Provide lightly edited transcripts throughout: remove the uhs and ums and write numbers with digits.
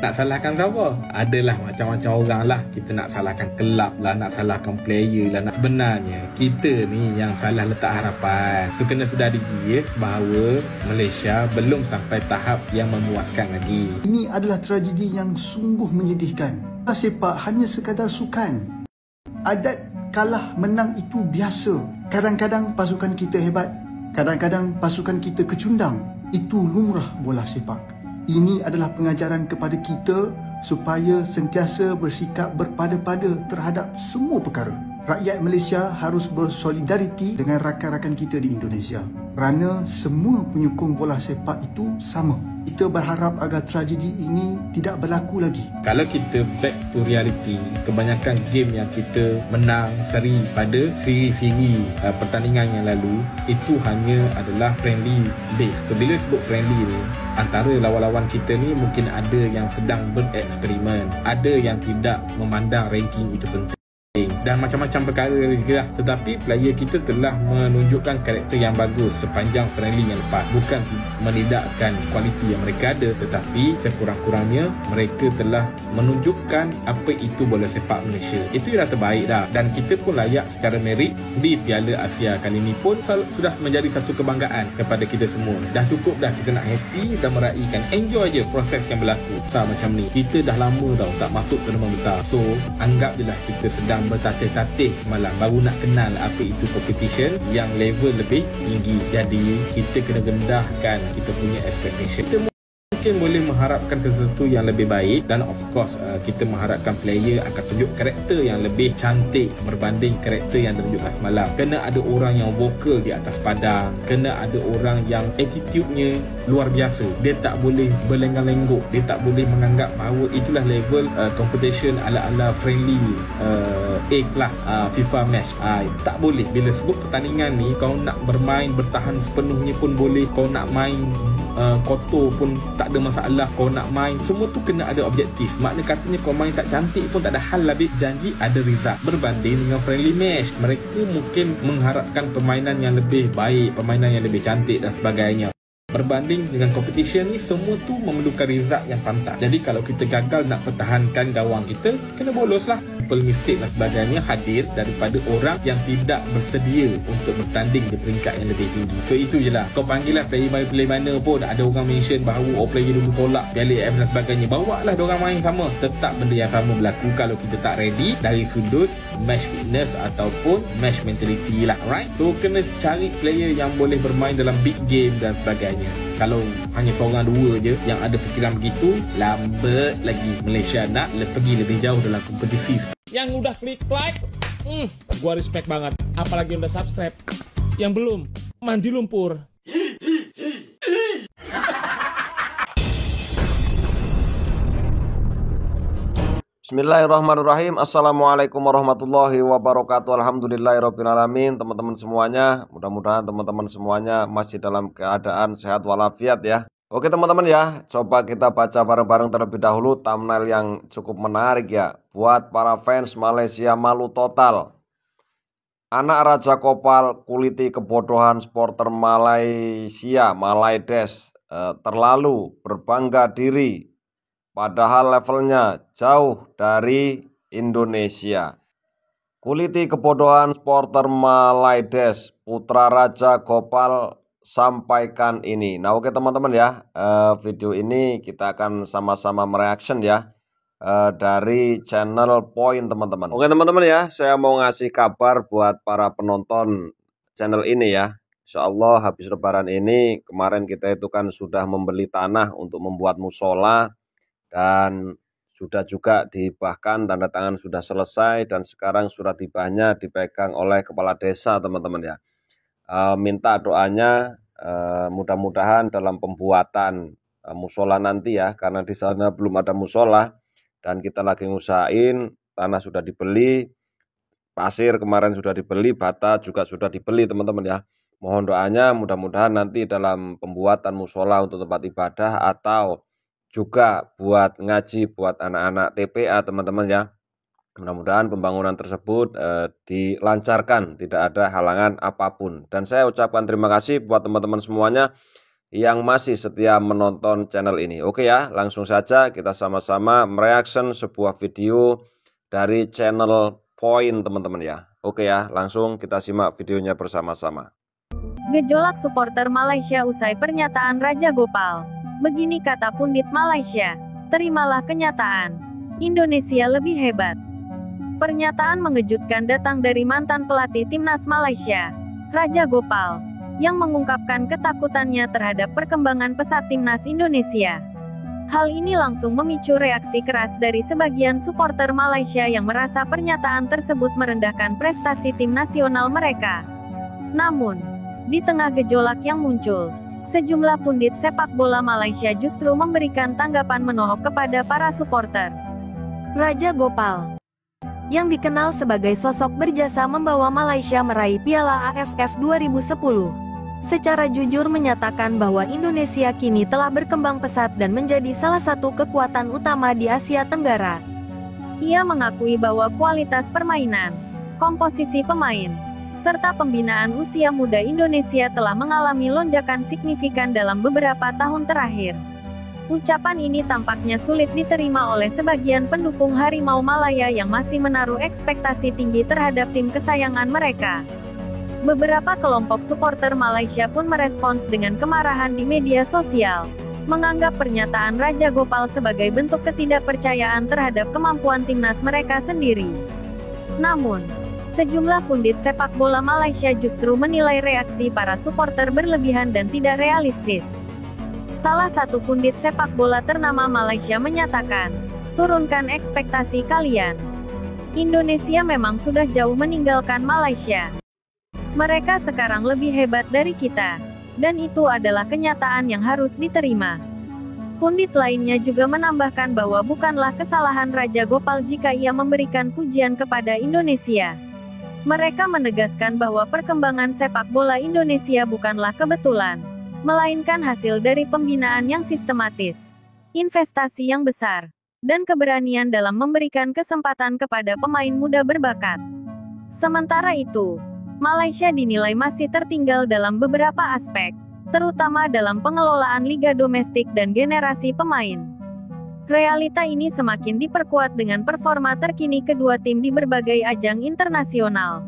Nak salahkan siapa? Adalah macam-macam orang lah. Kita nak salahkan kelab lah, nak salahkan player lah. Sebenarnya kita ni yang salah letak harapan. So kena sedar diri bahawa Malaysia belum sampai tahap yang memuaskan lagi. Ini adalah tragedi yang sungguh menyedihkan. Sepak hanya sekadar sukan. Adat kalah menang itu biasa. Kadang-kadang pasukan kita hebat, kadang-kadang pasukan kita kecundang. Itu lumrah bola sepak. Ini adalah pengajaran kepada kita supaya sentiasa bersikap berpada-pada terhadap semua perkara. Rakyat Malaysia harus bersolidariti dengan rakan-rakan kita di Indonesia kerana semua penyokong bola sepak itu sama. Kita berharap agar tragedi ini tidak berlaku lagi. Kalau kita back to reality, kebanyakan game yang kita menang seri pada siri-siri pertandingan yang lalu itu hanya adalah friendly base. So, bila sebut friendly ni, antara lawan-lawan kita ni mungkin ada yang sedang bereksperimen, ada yang tidak memandang ranking itu penting dan macam-macam perkara lagi lah. Tetapi player kita telah menunjukkan karakter yang bagus sepanjang friendly yang lepas. Bukan menidakkan kualiti yang mereka ada, tetapi sekurang-kurangnya mereka telah menunjukkan apa itu bola sepak Malaysia. Itu dah terbaik dah, dan kita pun layak secara merit di Piala Asia kali ini pun sudah menjadi satu kebanggaan kepada kita semua. Dah cukup dah kita nak happy dan meraihkan. Enjoy je proses yang berlaku. Tak macam ni, kita dah lama tau tak masuk tournament besar. So anggap je lah kita sedang bertatih-tatih semalam baru nak kenal apa itu competition yang level lebih tinggi. Jadi kita kena rendahkan kita punya expectation. Kita mungkin boleh mengharapkan sesuatu yang lebih baik, dan of course kita mengharapkan player akan tunjuk karakter yang lebih cantik berbanding karakter yang tunjukkan semalam. Kena ada orang yang vokal di atas padang, kena ada orang yang attitude-nya luar biasa. Dia tak boleh berlengang-lenggok, dia tak boleh menganggap bahawa itulah level competition ala-ala friendly A-class FIFA match. Tak boleh. Bila sebut pertandingan ni, kau nak bermain bertahan sepenuhnya pun boleh, kau nak main kotor pun tak ada masalah, kau nak main semua tu kena ada objektif. Makna katanya kau main tak cantik pun tak ada hal, lebih janji ada result. Berbanding dengan friendly match, mereka mungkin mengharapkan permainan yang lebih baik, permainan yang lebih cantik dan sebagainya. Berbanding dengan competition ni, semua tu memerlukan result yang pantas. Jadi kalau kita gagal nak pertahankan gawang kita, kena bolos lah. Simple mistake dan sebagainya hadir daripada orang yang tidak bersedia untuk bertanding di peringkat yang lebih tinggi. So itu je lah. Kau panggil lah player mana pun, ada orang mention bahawa player dulu tolak Piala AFF dan sebagainya, bawa lah diorang main sama. Tetap benda yang sama berlaku kalau kita tak ready dari sudut match fitness ataupun match mentality lah, right? So kena cari player yang boleh bermain dalam big game dan sebagainya. Kalau hanya seorang dua je yang ada fikiran begitu, lambat lagi Malaysia nak pergi lebih jauh dalam kompetisi. Yang udah klik like, gua respect banget. Apalagi udah subscribe. Yang belum, mandi lumpur. Bismillahirrahmanirrahim. Assalamualaikum warahmatullahi wabarakatuh. Alhamdulillahirrahmanirrahim. Teman-teman semuanya, mudah-mudahan teman-teman semuanya masih dalam keadaan sehat walafiat ya. Oke teman-teman ya, coba kita baca bareng-bareng terlebih dahulu thumbnail yang cukup menarik ya. Buat para fans Malaysia malu total. Anak Raja Kopal kuliti kebodohan supporter Malaysia, Malaides, terlalu berbangga diri. Padahal levelnya jauh dari Indonesia. Kuliti kebodohan supporter Malaides, Putra Raja Gopal sampaikan ini. Nah oke teman-teman ya, video ini kita akan sama-sama mereaction ya dari channel Point teman-teman. Oke teman-teman ya, saya mau ngasih kabar buat para penonton channel ini ya. Insyaallah habis lebaran ini, kemarin kita itu kan sudah membeli tanah untuk membuat musola. Dan sudah juga bahkan tanda tangan sudah selesai, dan sekarang surat hibahnya dipegang oleh kepala desa teman-teman ya. Minta doanya mudah-mudahan dalam pembuatan musola nanti ya, karena di sana belum ada musola dan kita lagi ngusahain. Tanah sudah dibeli, pasir kemarin sudah dibeli, bata juga sudah dibeli teman-teman ya. Mohon doanya mudah-mudahan nanti dalam pembuatan musola untuk tempat ibadah atau juga buat ngaji buat anak-anak TPA teman-teman ya. Mudah-mudahan pembangunan tersebut dilancarkan, tidak ada halangan apapun. Dan saya ucapkan terima kasih buat teman-teman semuanya yang masih setia menonton channel ini. Oke ya, langsung saja kita sama-sama mereaction sebuah video dari channel Point teman-teman ya. Oke ya, langsung kita simak videonya bersama-sama. Gejolak supporter Malaysia usai pernyataan Raja Gopal. Begini kata pundit Malaysia, terimalah kenyataan, Indonesia lebih hebat. Pernyataan mengejutkan datang dari mantan pelatih timnas Malaysia, Raja Gopal, yang mengungkapkan ketakutannya terhadap perkembangan pesat timnas Indonesia. Hal ini langsung memicu reaksi keras dari sebagian supporter Malaysia yang merasa pernyataan tersebut merendahkan prestasi tim nasional mereka. Namun, di tengah gejolak yang muncul, sejumlah pundit sepak bola Malaysia justru memberikan tanggapan menohok kepada para supporter. Raja Gopal, yang dikenal sebagai sosok berjasa membawa Malaysia meraih Piala AFF 2010, secara jujur menyatakan bahwa Indonesia kini telah berkembang pesat dan menjadi salah satu kekuatan utama di Asia Tenggara. Ia mengakui bahwa kualitas permainan, komposisi pemain, serta pembinaan usia muda Indonesia telah mengalami lonjakan signifikan dalam beberapa tahun terakhir. Ucapan ini tampaknya sulit diterima oleh sebagian pendukung Harimau Malaya yang masih menaruh ekspektasi tinggi terhadap tim kesayangan mereka. Beberapa kelompok supporter Malaysia pun merespons dengan kemarahan di media sosial, menganggap pernyataan Raja Gopal sebagai bentuk ketidakpercayaan terhadap kemampuan timnas mereka sendiri. Namun, sejumlah pundit sepak bola Malaysia justru menilai reaksi para supporter berlebihan dan tidak realistis. Salah satu pundit sepak bola ternama Malaysia menyatakan, turunkan ekspektasi kalian. Indonesia memang sudah jauh meninggalkan Malaysia. Mereka sekarang lebih hebat dari kita. Dan itu adalah kenyataan yang harus diterima. Pundit lainnya juga menambahkan bahwa bukanlah kesalahan Raja Gopal jika ia memberikan pujian kepada Indonesia. Mereka menegaskan bahwa perkembangan sepak bola Indonesia bukanlah kebetulan, melainkan hasil dari pembinaan yang sistematis, investasi yang besar, dan keberanian dalam memberikan kesempatan kepada pemain muda berbakat. Sementara itu, Malaysia dinilai masih tertinggal dalam beberapa aspek, terutama dalam pengelolaan liga domestik dan generasi pemain. Realita ini semakin diperkuat dengan performa terkini kedua tim di berbagai ajang internasional.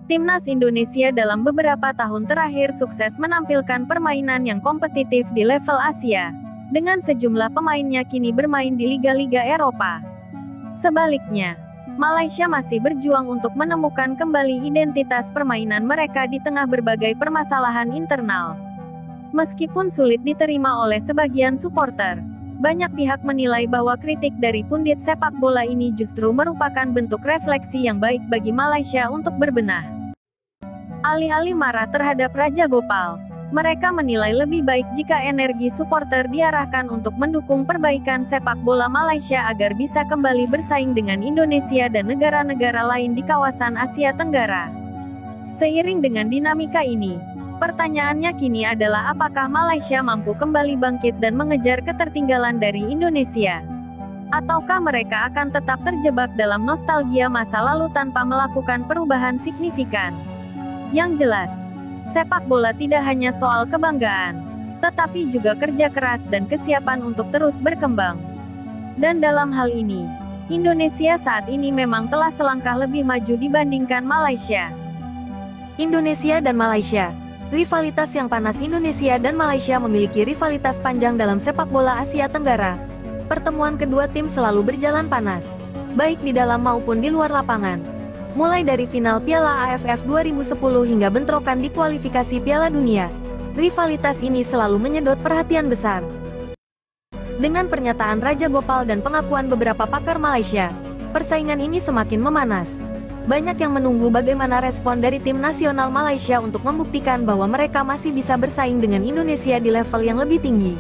Timnas Indonesia dalam beberapa tahun terakhir sukses menampilkan permainan yang kompetitif di level Asia, dengan sejumlah pemainnya kini bermain di liga-liga Eropa. Sebaliknya, Malaysia masih berjuang untuk menemukan kembali identitas permainan mereka di tengah berbagai permasalahan internal. Meskipun sulit diterima oleh sebagian supporter, banyak pihak menilai bahwa kritik dari pundit sepak bola ini justru merupakan bentuk refleksi yang baik bagi Malaysia untuk berbenah. Alih-alih marah terhadap Raja Gopal, mereka menilai lebih baik jika energi supporter diarahkan untuk mendukung perbaikan sepak bola Malaysia agar bisa kembali bersaing dengan Indonesia dan negara-negara lain di kawasan Asia Tenggara. Seiring dengan dinamika ini, pertanyaannya kini adalah apakah Malaysia mampu kembali bangkit dan mengejar ketertinggalan dari Indonesia? Ataukah mereka akan tetap terjebak dalam nostalgia masa lalu tanpa melakukan perubahan signifikan? Yang jelas, sepak bola tidak hanya soal kebanggaan, tetapi juga kerja keras dan kesiapan untuk terus berkembang. Dan dalam hal ini, Indonesia saat ini memang telah selangkah lebih maju dibandingkan Malaysia. Indonesia dan Malaysia. Rivalitas yang panas. Indonesia dan Malaysia memiliki rivalitas panjang dalam sepak bola Asia Tenggara. Pertemuan kedua tim selalu berjalan panas, baik di dalam maupun di luar lapangan. Mulai dari final Piala AFF 2010 hingga bentrokan di kualifikasi Piala Dunia, rivalitas ini selalu menyedot perhatian besar. Dengan pernyataan Raja Gopal dan pengakuan beberapa pakar Malaysia, persaingan ini semakin memanas. Banyak yang menunggu bagaimana respon dari tim nasional Malaysia untuk membuktikan bahwa mereka masih bisa bersaing dengan Indonesia di level yang lebih tinggi.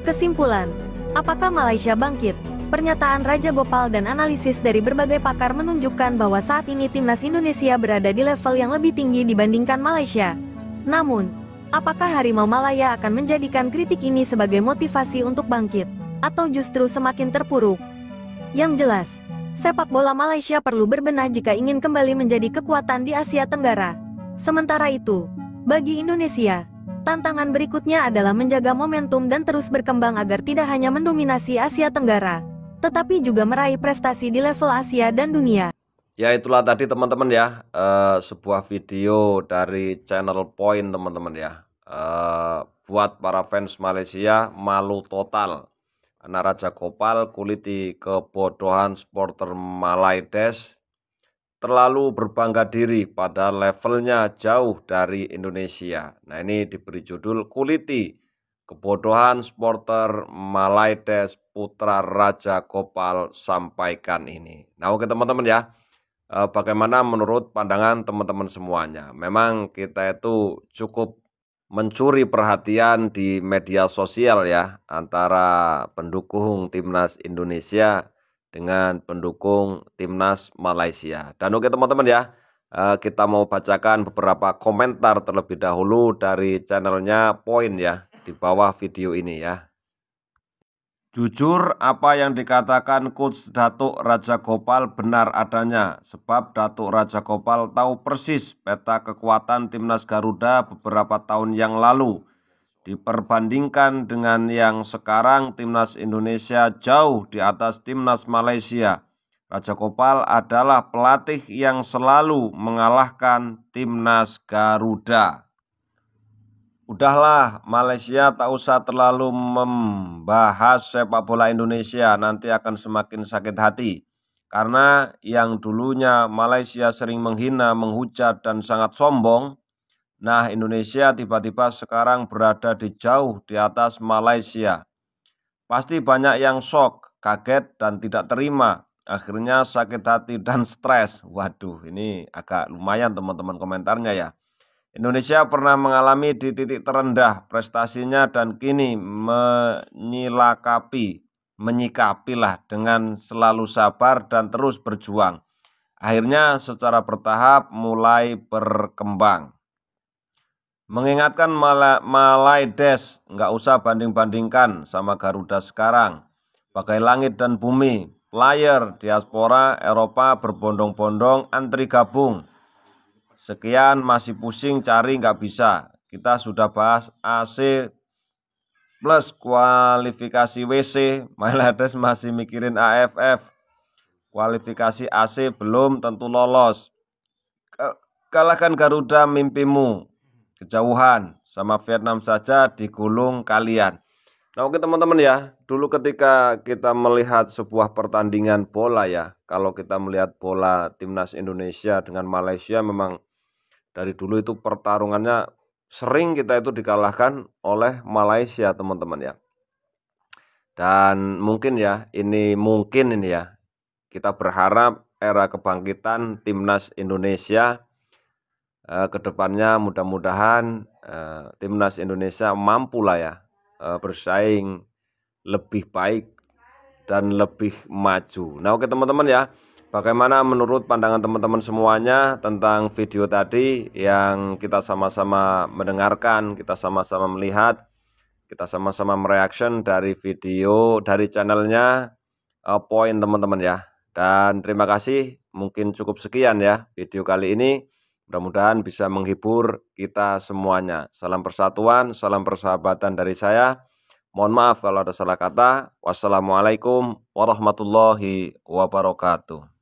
Kesimpulan, apakah Malaysia bangkit? Pernyataan Raja Gopal dan analisis dari berbagai pakar menunjukkan bahwa saat ini timnas Indonesia berada di level yang lebih tinggi dibandingkan Malaysia. Namun, apakah Harimau Malaya akan menjadikan kritik ini sebagai motivasi untuk bangkit, atau justru semakin terpuruk? Yang jelas, sepak bola Malaysia perlu berbenah jika ingin kembali menjadi kekuatan di Asia Tenggara. Sementara itu, bagi Indonesia, Tantangan berikutnya adalah menjaga momentum dan terus berkembang agar tidak hanya mendominasi Asia Tenggara, tetapi juga meraih prestasi di level Asia dan dunia. Ya itulah tadi teman-teman ya, sebuah video dari channel Point teman-teman ya. Buat para fans Malaysia malu total. Anak Raja Gopal kuliti kebodohan supporter Malaides, terlalu berbangga diri pada levelnya jauh dari Indonesia. Nah ini diberi judul kuliti kebodohan supporter Malaides putra Raja Gopal sampaikan ini. Nah oke teman-teman ya, bagaimana menurut pandangan teman-teman semuanya? Memang kita itu cukup mencuri perhatian di media sosial ya, antara pendukung timnas Indonesia dengan pendukung timnas Malaysia. Dan oke teman-teman ya, kita mau bacakan beberapa komentar terlebih dahulu dari channelnya Point ya, di bawah video ini ya. Jujur apa yang dikatakan Coach Datuk Raja Gopal benar adanya, sebab Datuk Raja Gopal tahu persis peta kekuatan timnas Garuda beberapa tahun yang lalu. Diperbandingkan dengan yang sekarang, timnas Indonesia jauh di atas timnas Malaysia. Raja Gopal adalah pelatih yang selalu mengalahkan timnas Garuda. Udahlah, Malaysia tak usah terlalu membahas sepak bola Indonesia, nanti akan semakin sakit hati. Karena yang dulunya Malaysia sering menghina, menghujat, dan sangat sombong, nah Indonesia tiba-tiba sekarang berada jauh di atas Malaysia. Pasti banyak yang shock, kaget, dan tidak terima. Akhirnya sakit hati dan stres. Waduh, ini agak lumayan teman-teman komentarnya ya. Indonesia pernah mengalami di titik terendah prestasinya dan kini menyikapilah dengan selalu sabar dan terus berjuang. Akhirnya secara bertahap mulai berkembang. Mengingatkan Malaides, nggak usah banding-bandingkan sama Garuda sekarang. Bagai langit dan bumi, player diaspora Eropa berbondong-bondong antri gabung. Sekian masih pusing cari nggak bisa. Kita sudah bahas AC plus kualifikasi WC. Malaides masih mikirin AFF. Kualifikasi AC belum tentu lolos. Kalahkan Garuda mimpimu. Kejauhan sama Vietnam saja digulung kalian. Nah oke teman-teman ya, dulu ketika kita melihat sebuah pertandingan bola ya, kalau kita melihat bola timnas Indonesia dengan Malaysia, memang dari dulu itu pertarungannya sering kita itu dikalahkan oleh Malaysia teman-teman ya. Dan mungkin ya, ini ya, kita berharap era kebangkitan timnas Indonesia kedepannya mudah-mudahan timnas Indonesia mampu lah ya bersaing lebih baik dan lebih maju. Nah oke teman-teman ya, bagaimana menurut pandangan teman-teman semuanya tentang video tadi yang kita sama-sama mendengarkan, kita sama-sama melihat, kita sama-sama mereaction dari video dari channelnya Point teman-teman ya. Dan terima kasih, mungkin cukup sekian ya video kali ini. Mudah-mudahan bisa menghibur kita semuanya. Salam persatuan, salam persahabatan dari saya. Mohon maaf kalau ada salah kata. Wassalamualaikum warahmatullahi wabarakatuh.